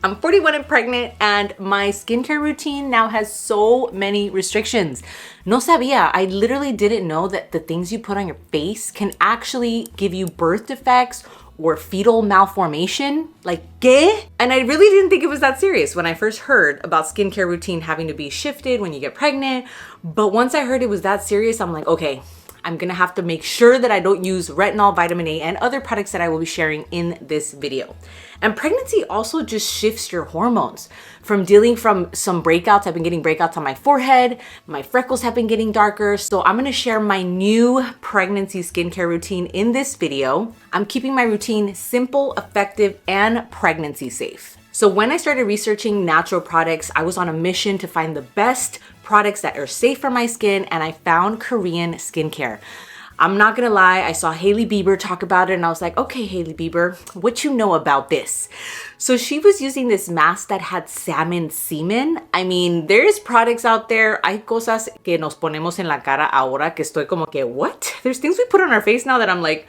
I'm 41 and pregnant, and my skincare routine now has so many restrictions. No sabía. I literally didn't know that the things you put on your face can actually give you birth defects or fetal malformation. Like, ¿qué? And I really didn't think it was that serious when I first heard about skincare routine having to be shifted when you get pregnant. But once I heard it was that serious, I'm like, okay, I'm gonna have to make sure that I don't use retinol, vitamin A, and other products that I will be sharing in this video. And pregnancy also just shifts your hormones. From dealing from some breakouts, I've been getting breakouts on my forehead, my freckles have been getting darker. So I'm gonna share my new pregnancy skincare routine in this video. I'm keeping my routine simple, effective, and pregnancy safe. So when I started researching natural products, I was on a mission to find the best products that are safe for my skin, and I found Korean skincare. I'm not gonna lie, I saw Hailey Bieber talk about it and I was like, okay, Hailey Bieber, what you know about this? So she was using this mask that had salmon semen. I mean, there's products out there, hay cosas que nos ponemos en la cara ahora que estoy como que, what? There's things we put on our face now that I'm like,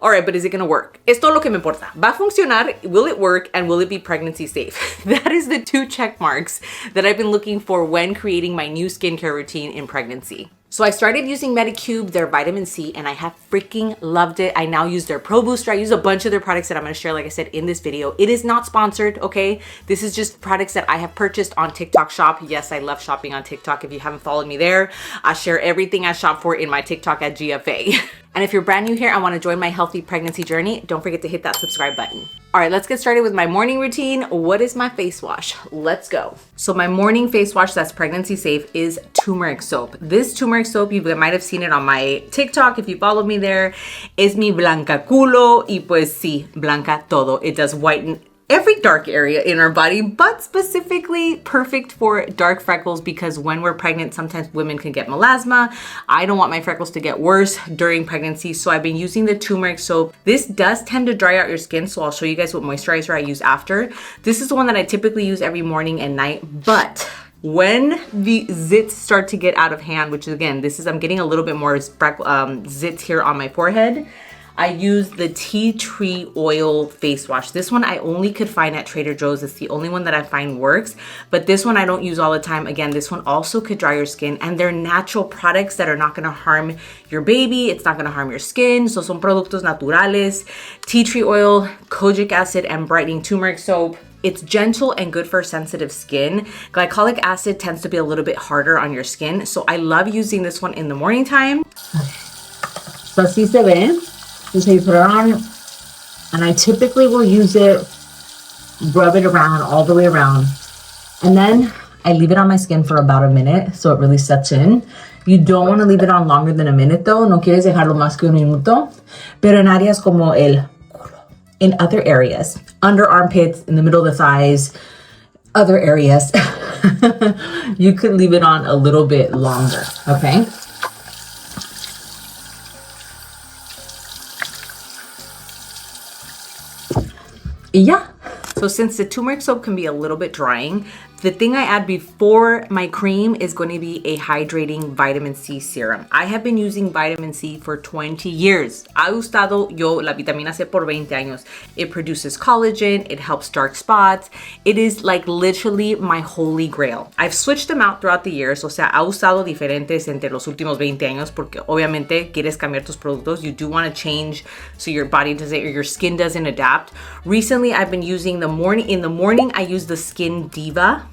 all right, but is it gonna work? Es todo lo que me importa. ¿Va a funcionar? Will it work? And will it be pregnancy safe? That is the 2 check marks that I've been looking for when creating my new skincare routine in pregnancy. So I started using Medicube, their vitamin C, and I have freaking loved it. I now use their Pro Booster. I use a bunch of their products that I'm gonna share, like I said, in this video. It is not sponsored, okay? This is just products that I have purchased on TikTok Shop. Yes, I love shopping on TikTok. If you haven't followed me there, I share everything I shop for in my TikTok at GFA. And if you're brand new here and wanna join my healthy pregnancy journey, don't forget to hit that subscribe button. All right, let's get started with my morning routine. What is my face wash? Let's go. So my morning face wash that's pregnancy safe is turmeric soap. This turmeric soap, you might have seen it on my TikTok if you followed me there. Es mi blanca culo y pues sí, blanca todo. It does whiten every dark area in our body, but specifically perfect for dark freckles because when we're pregnant, sometimes women can get melasma. I don't want my freckles to get worse during pregnancy, so I've been using the turmeric soap. This does tend to dry out your skin, so I'll show you guys what moisturizer I use after. This is the one that I typically use every morning and night, but when the zits start to get out of hand, which again, I'm getting a little bit more zits here on my forehead, I use the tea tree oil face wash. This one I only could find at Trader Joe's. It's the only one that I find works, but this one I don't use all the time. Again, this one also could dry your skin, and they're natural products that are not gonna harm your baby. It's not gonna harm your skin. So son productos naturales, tea tree oil, kojic acid, and brightening turmeric soap. It's gentle and good for sensitive skin. Glycolic acid tends to be a little bit harder on your skin, so I love using this one in the morning time. So así se ve. So you put it on, and I typically will use it, rub it around all the way around, and then I leave it on my skin for about a minute so it really sets in. You don't want to leave it on longer than a minute though. No quieres dejarlo más que un minuto. Pero en áreas como el culo, in other areas, under armpits, in the middle of the thighs, other areas, you could leave it on a little bit longer, okay? Yeah. So since the turmeric soap can be a little bit drying, the thing I add before my cream is going to be a hydrating vitamin C serum. I have been using vitamin C for 20 years. Ha usado yo la vitamina C por 20 años. It produces collagen, it helps dark spots. It is like literally my holy grail. I've switched them out throughout the years, o sea, ha usado diferentes entre los últimos 20 años porque obviamente quieres cambiar tus productos. You do want to change so your body doesn't, or your skin doesn't adapt. Recently, I've been using in the morning, I use the Skin Diva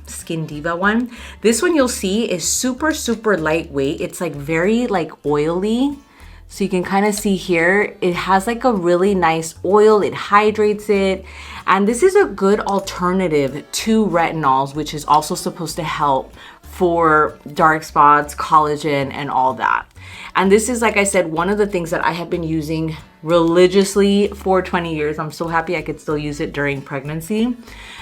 one. This one you'll see is super lightweight. It's like very like oily. So you can kind of see here, it has like a really nice oil, it hydrates it. And this is a good alternative to retinols, which is also supposed to help for dark spots, collagen, and all that. And this is, like I said, one of the things that I have been using religiously for 20 years. I'm so happy I could still use it during pregnancy.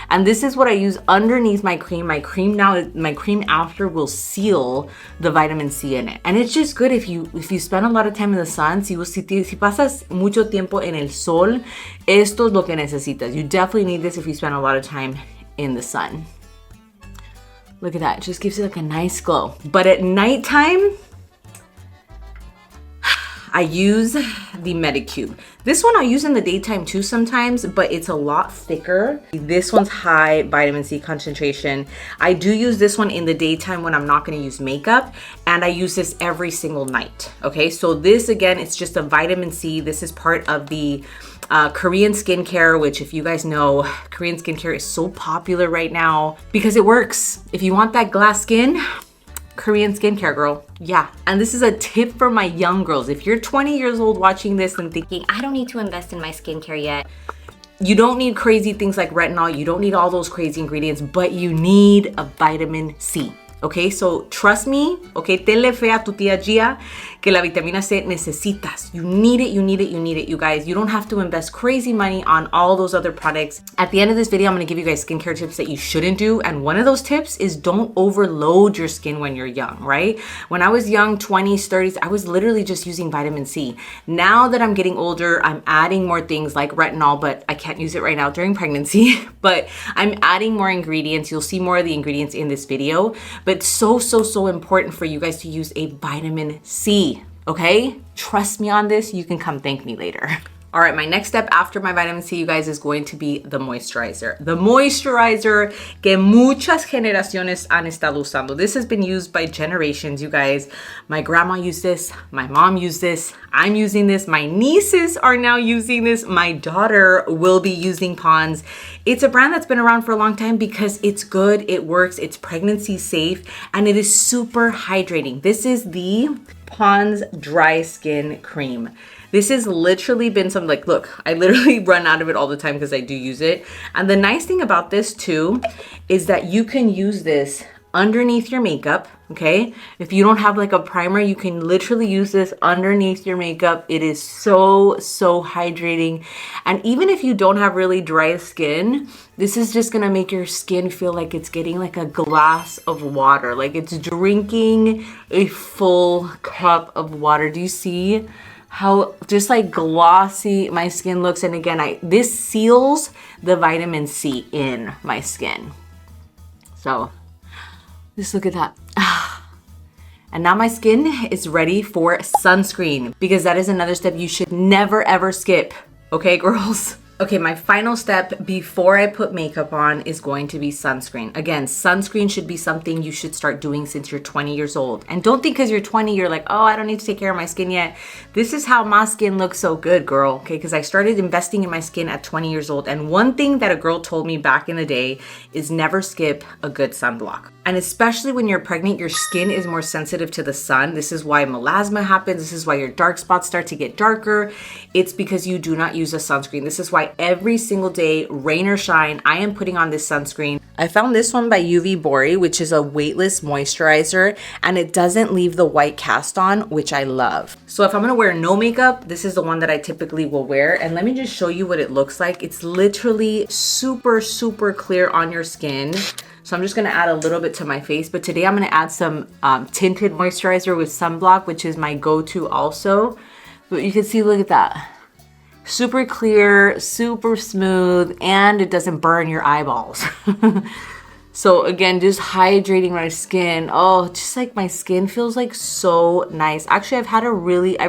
And this is what I use underneath my cream. My cream after will seal the vitamin C in it. And it's just good if you spend a lot of time in the sun. Si pasas mucho tiempo en el sol, esto es lo que necesitas. You definitely need this if you spend a lot of time in the sun. Look at that, it just gives you like a nice glow. But at nighttime, I use the Medicube. This one I use in the daytime too sometimes, but it's a lot thicker. This one's high vitamin C concentration. I do use this one in the daytime when I'm not gonna use makeup, and I use this every single night, okay? So this, again, it's just a vitamin C. This is part of the Korean skincare, which, if you guys know, Korean skincare is so popular right now because it works. If you want that glass skin, Korean skincare, girl. Yeah. And this is a tip for my young girls. If you're 20 years old watching this and thinking, I don't need to invest in my skincare yet, you don't need crazy things like retinol. You don't need all those crazy ingredients, but you need a vitamin C. Okay, so trust me, okay, tenle fe a tu tía Gia que la vitamina C necesitas. You need it, you need it, you need it, you guys. You don't have to invest crazy money on all those other products. At the end of this video, I'm gonna give you guys skincare tips that you shouldn't do. And one of those tips is don't overload your skin when you're young, right? When I was young, 20s, 30s, I was literally just using vitamin C. Now that I'm getting older, I'm adding more things like retinol, but I can't use it right now during pregnancy. But I'm adding more ingredients. You'll see more of the ingredients in this video. But so important for you guys to use a vitamin C, okay? Trust me on this, you can come thank me later. All right, my next step after my vitamin C, you guys, is going to be the moisturizer. The moisturizer que muchas generaciones han estado usando. This has been used by generations, you guys. My grandma used this, my mom used this, I'm using this, my nieces are now using this, my daughter will be using Pond's. It's a brand that's been around for a long time because it's good, it works, it's pregnancy safe, and it is super hydrating. This is the Pond's Dry Skin Cream. This has literally been some, like, look, I literally run out of it all the time because I do use it. And the nice thing about this too is that you can use this underneath your makeup, okay? If you don't have like a primer, you can literally use this underneath your makeup. It is so hydrating. And even if you don't have really dry skin, this is just gonna make your skin feel like it's getting like a glass of water, like it's drinking a full cup of water. Do you see how just like glossy my skin looks? And again, this seals the vitamin C in my skin. So just look at that. And now my skin is ready for sunscreen, because that is another step you should never ever skip. Okay, girls? Okay, my final step before I put makeup on is going to be sunscreen. Again, sunscreen should be something you should start doing since you're 20 years old. And don't think because you're 20, you're like, oh, I don't need to take care of my skin yet. This is how my skin looks so good, girl. Okay, because I started investing in my skin at 20 years old. And one thing that a girl told me back in the day is never skip a good sunblock. And especially when you're pregnant, your skin is more sensitive to the sun. This is why melasma happens. This is why your dark spots start to get darker. It's because you do not use a sunscreen. This is why every single day, rain or shine, I am putting on this sunscreen. I found this one by UV Bori, which is a weightless moisturizer, and it doesn't leave the white cast on, which I love. So if I'm gonna wear no makeup, this is the one that I typically will wear. And let me just show you what it looks like. It's literally super clear on your skin. So I'm just gonna add a little bit to my face, but today I'm gonna add some tinted moisturizer with sunblock, which is my go-to also. But you can see, look at that. Super clear, super smooth, and it doesn't burn your eyeballs. So again, just hydrating my skin. Oh, just like my skin feels like so nice. Actually, I've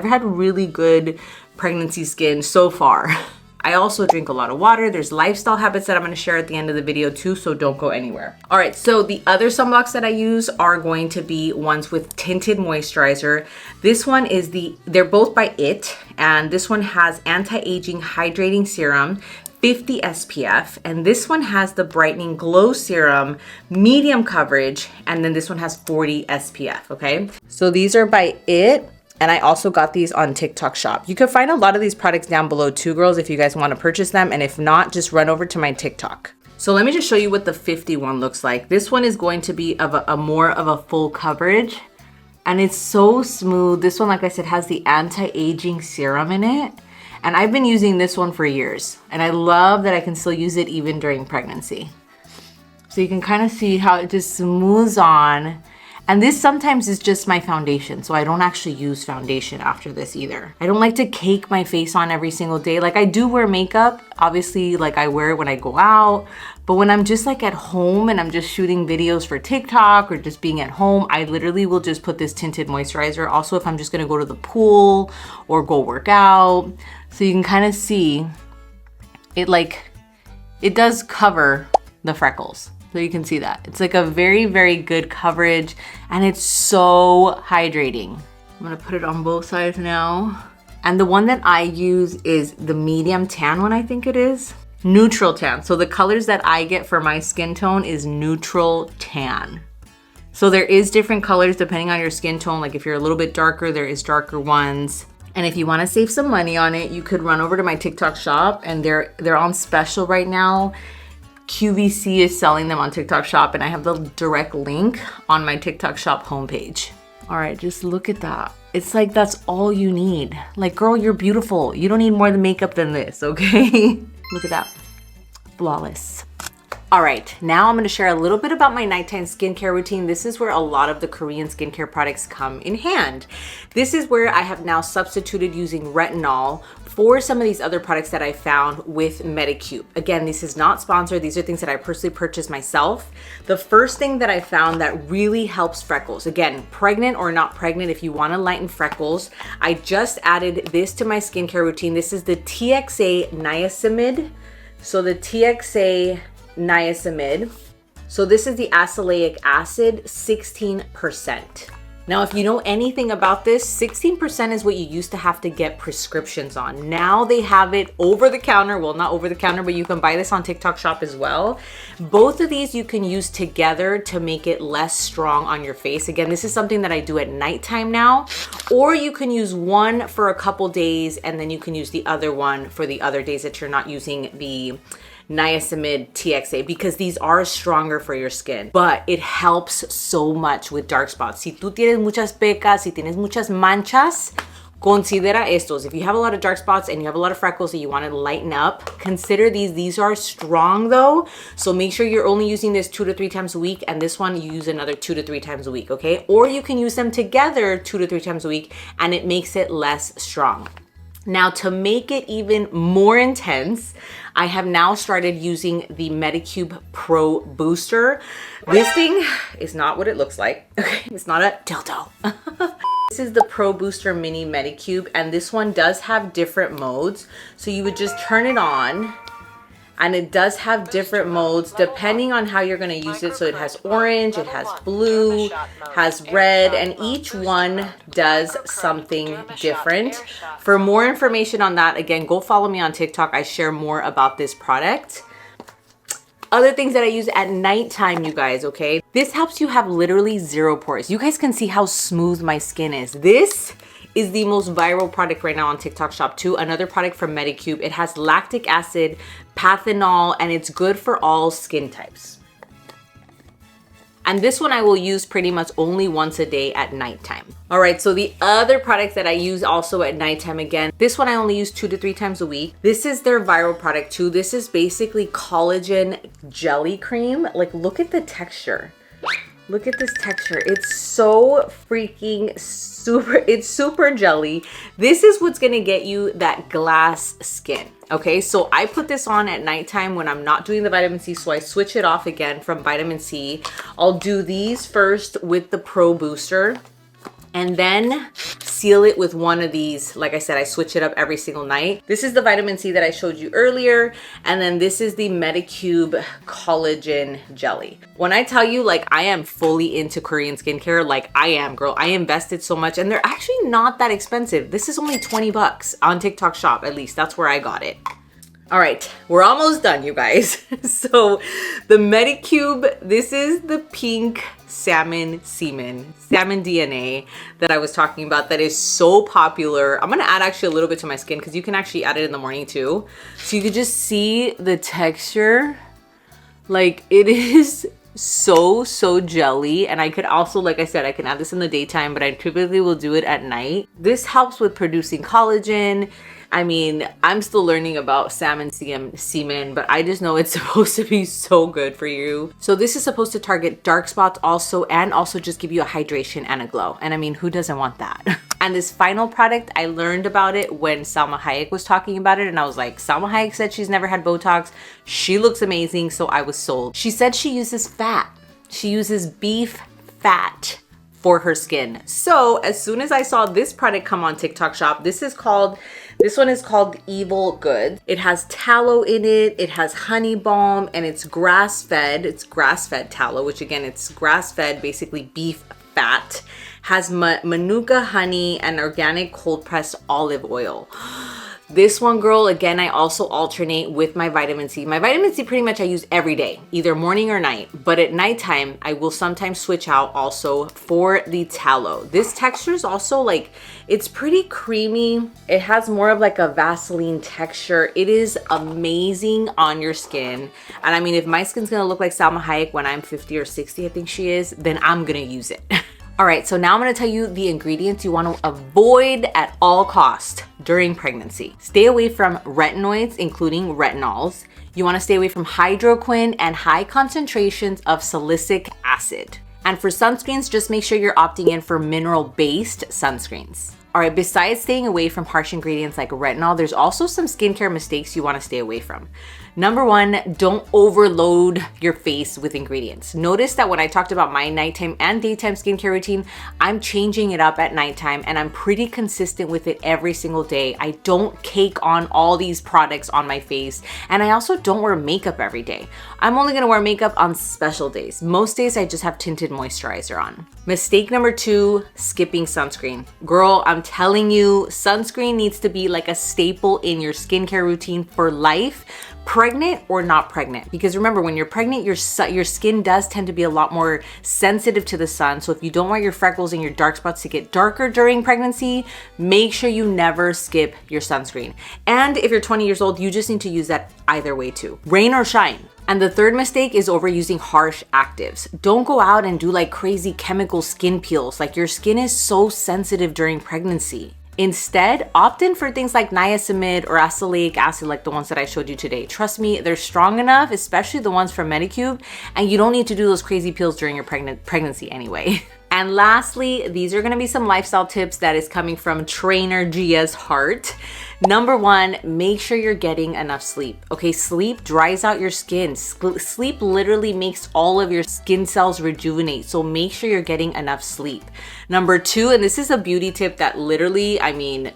had really good pregnancy skin so far. I also drink a lot of water. There's lifestyle habits that I'm going to share at the end of the video too, so don't go anywhere. All right, so the other sunblocks that I use are going to be ones with tinted moisturizer. This one is they're both by IT, and this one has anti-aging hydrating serum, 50 SPF, and this one has the brightening glow serum, medium coverage, and then this one has 40 SPF, okay? So these are by IT. And I also got these on TikTok Shop. You can find a lot of these products down below too, girls, if you guys want to purchase them. And if not, just run over to my TikTok. So let me just show you what the 50 one looks like. This one is going to be of a more of a full coverage. And it's so smooth. This one, like I said, has the anti-aging serum in it. And I've been using this one for years. And I love that I can still use it even during pregnancy. So you can kind of see how it just smooths on. And this sometimes is just my foundation, so I don't actually use foundation after this either. I don't like to cake my face on every single day. Like I do wear makeup, obviously, like I wear it when I go out, but when I'm just like at home and I'm just shooting videos for TikTok or just being at home, I literally will just put this tinted moisturizer. Also, if I'm just gonna go to the pool or go work out. So you can kind of see it does cover the freckles. So you can see that. It's like a very, very good coverage and it's so hydrating. I'm gonna put it on both sides now. And the one that I use is the medium tan one, I think it is. Neutral tan. So the colors that I get for my skin tone is neutral tan. So there is different colors depending on your skin tone. Like if you're a little bit darker, there is darker ones. And if you wanna save some money on it, you could run over to my TikTok shop and they're on special right now. QVC is selling them on TikTok shop and I have the direct link on my TikTok shop homepage. All right, just look at that. It's like, that's all you need. Like, girl, you're beautiful. You don't need more makeup than this, okay? Look at that, flawless. All right, now I'm gonna share a little bit about my nighttime skincare routine. This is where a lot of the Korean skincare products come in hand. This is where I have now substituted using retinol for some of these other products that I found with Medicube. Again, this is not sponsored. These are things that I personally purchased myself. The first thing that I found that really helps freckles, again, pregnant or not pregnant, if you wanna lighten freckles, I just added this to my skincare routine. This is the TXA niacinamide. So the TXA niacinamide. So this is the azelaic acid, 16%. Now, if you know anything about this, 16% is what you used to have to get prescriptions on. Now they have it over the counter. Well, not over the counter, but you can buy this on TikTok shop as well. Both of these you can use together to make it less strong on your face. Again, this is something that I do at nighttime now, or you can use one for a couple days and then you can use the other one for the other days that you're not using the niacinamide TXA, because these are stronger for your skin, but it helps so much with dark spots. Si tú tienes muchas pecas, si tienes muchas manchas, considera estos. If you have a lot of dark spots and you have a lot of freckles that you want to lighten up, consider these. These are strong though, so make sure you're only using this 2 to 3 times a week, and this one you use another 2 to 3 times a week, okay? Or you can use them together 2 to 3 times a week and it makes it less strong. Now, to make it even more intense, I have now started using the Medicube Pro Booster. This thing is not what it looks like. Okay, it's not a dildo. This is the Pro Booster Mini Medicube, and this one does have different modes. So you would just turn it on, and it does have different modes depending on how you're gonna use it. So it has orange, it has blue, has red, and each one does something different. For more information on that, again, go follow me on TikTok. I share more about this product. Other things that I use at nighttime, you guys, okay? This helps you have literally 0 pores. You guys can see how smooth my skin is. This is the most viral product right now on TikTok shop too. Another product from Medicube. It has lactic acid, pathanol, and it's good for all skin types. And this one I will use pretty much only once a day at nighttime. All right, so the other products that I use also at nighttime, again, this one I only use 2 to 3 times a week. This is their viral product too. This is basically collagen jelly cream. Like, look at the texture. Look at this texture. It's so freaking super jelly. This is what's gonna get you that glass skin. Okay, so I put this on at nighttime when I'm not doing the vitamin C, so I switch it off again from vitamin C. I'll do these first with the Pro Booster, and then seal it with one of these. Like I said, I switch it up every single night. This is the vitamin C that I showed you earlier, and then this is the Medicube Collagen Jelly. When I tell you, like, I am fully into Korean skincare, like I am, girl. I invested so much, and they're actually not that expensive. This is only 20 bucks on TikTok shop, at least that's where I got it. All right, we're almost done, you guys. So the Medicube, this is the pink salmon DNA that I was talking about that is so popular. I'm gonna add actually a little bit to my skin because you can actually add it in the morning too. So you could just see the texture. Like, it is so jelly. And I could also, like I said, I can add this in the daytime, but I typically will do it at night. This helps with producing collagen. I mean, I'm still learning about salmon semen, but I just know it's supposed to be so good for you. So this is supposed to target dark spots also, and also just give you a hydration and a glow. And I mean, who doesn't want that? And this final product, I learned about it when Salma Hayek was talking about it, and I was like, Salma Hayek said she's never had Botox. She looks amazing, so I was sold. She said she uses fat. She uses beef fat for her skin. So as soon as I saw this product come on TikTok Shop, this one is called Evil Good. It has tallow in it, it has honey balm, and it's grass-fed. It's grass-fed tallow, which again, it's grass-fed, basically beef fat. Has manuka honey and organic cold pressed olive oil. This one, girl, again, I also alternate with my vitamin C. My vitamin C pretty much I use every day, either morning or night. But at nighttime, I will sometimes switch out also for the tallow. This texture is also like, it's pretty creamy. It has more of like a Vaseline texture. It is amazing on your skin. And I mean, if my skin's gonna look like Salma Hayek when I'm 50 or 60, I think she is, then I'm gonna use it. All right, so now I'm gonna tell you the ingredients you wanna avoid at all costs during pregnancy. Stay away from retinoids, including retinols. You wanna stay away from hydroquin and high concentrations of salicylic acid. And for sunscreens, just make sure you're opting in for mineral-based sunscreens. All right, besides staying away from harsh ingredients like retinol, there's also some skincare mistakes you wanna stay away from. Number one, don't overload your face with ingredients. Notice that when I talked about my nighttime and daytime skincare routine, I'm changing it up at nighttime and I'm pretty consistent with it every single day. I don't cake on all these products on my face, and I also don't wear makeup every day. I'm only gonna wear makeup on special days. Most days I just have tinted moisturizer on. Mistake number two, skipping sunscreen. Girl, I'm telling you, sunscreen needs to be like a staple in your skincare routine for life, pregnant or not pregnant. Because remember, when you're pregnant, your skin does tend to be a lot more sensitive to the sun. So if you don't want your freckles and your dark spots to get darker during pregnancy, make sure you never skip your sunscreen. And if you're 20 years old, you just need to use that either way too, rain or shine. And the third mistake is overusing harsh actives. Don't go out and do like crazy chemical skin peels. Like, your skin is so sensitive during pregnancy. Instead, opt in for things like niacinamide or azelaic acid, like the ones that I showed you today. Trust me, they're strong enough, especially the ones from Medicube, and you don't need to do those crazy peels during your pregnancy anyway. And lastly, these are gonna be some lifestyle tips that is coming from trainer Gia's heart. Number one, make sure you're getting enough sleep. Okay, sleep dries out your skin. Sleep literally makes all of your skin cells rejuvenate. So make sure you're getting enough sleep. Number two, and this is a beauty tip that literally, I mean,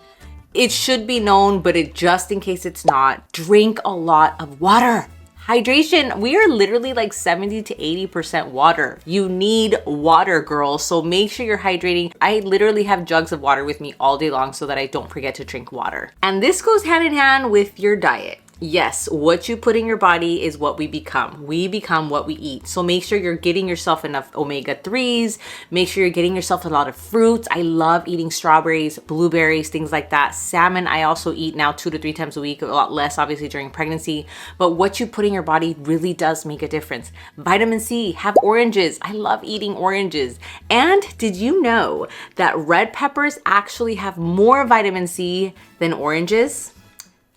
it should be known, but just in case it's not, drink a lot of water. Hydration, we are literally like 70 to 80% water. You need water, girl. So make sure you're hydrating. I literally have jugs of water with me all day long so that I don't forget to drink water. And this goes hand in hand with your diet. Yes, what you put in your body is what we become. We become what we eat. So make sure you're getting yourself enough omega-3s. Make sure you're getting yourself a lot of fruits. I love eating strawberries, blueberries, things like that. Salmon, I also eat now 2 to 3 times a week, a lot less obviously during pregnancy. But what you put in your body really does make a difference. Vitamin C, have oranges. I love eating oranges. And did you know that red peppers actually have more vitamin C than oranges?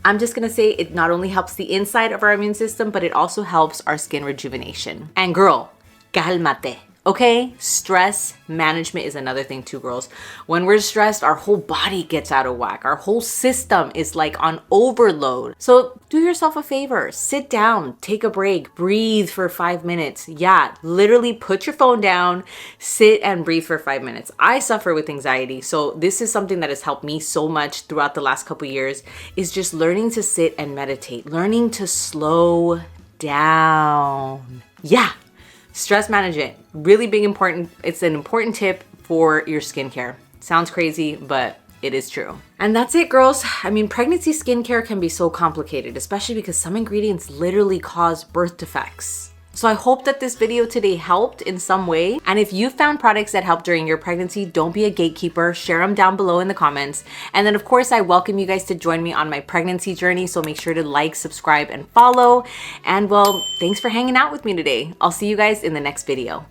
I'm just gonna say it not only helps the inside of our immune system, but it also helps our skin rejuvenation. And girl, cálmate. Okay, stress management is another thing too, girls. When we're stressed, our whole body gets out of whack. Our whole system is like on overload. So do yourself a favor, sit down, take a break, breathe for 5 minutes. Yeah, literally put your phone down, sit and breathe for 5 minutes. I suffer with anxiety. So this is something that has helped me so much throughout the last couple years, is just learning to sit and meditate, learning to slow down. Yeah. Stress management, really big important. It's an important tip for your skincare. Sounds crazy, but it is true. And that's it, girls. I mean, pregnancy skincare can be so complicated, especially because some ingredients literally cause birth defects. So I hope that this video today helped in some way. And if you found products that helped during your pregnancy, don't be a gatekeeper. Share them down below in the comments. And then of course, I welcome you guys to join me on my pregnancy journey. So make sure to like, subscribe, and follow. And well, thanks for hanging out with me today. I'll see you guys in the next video.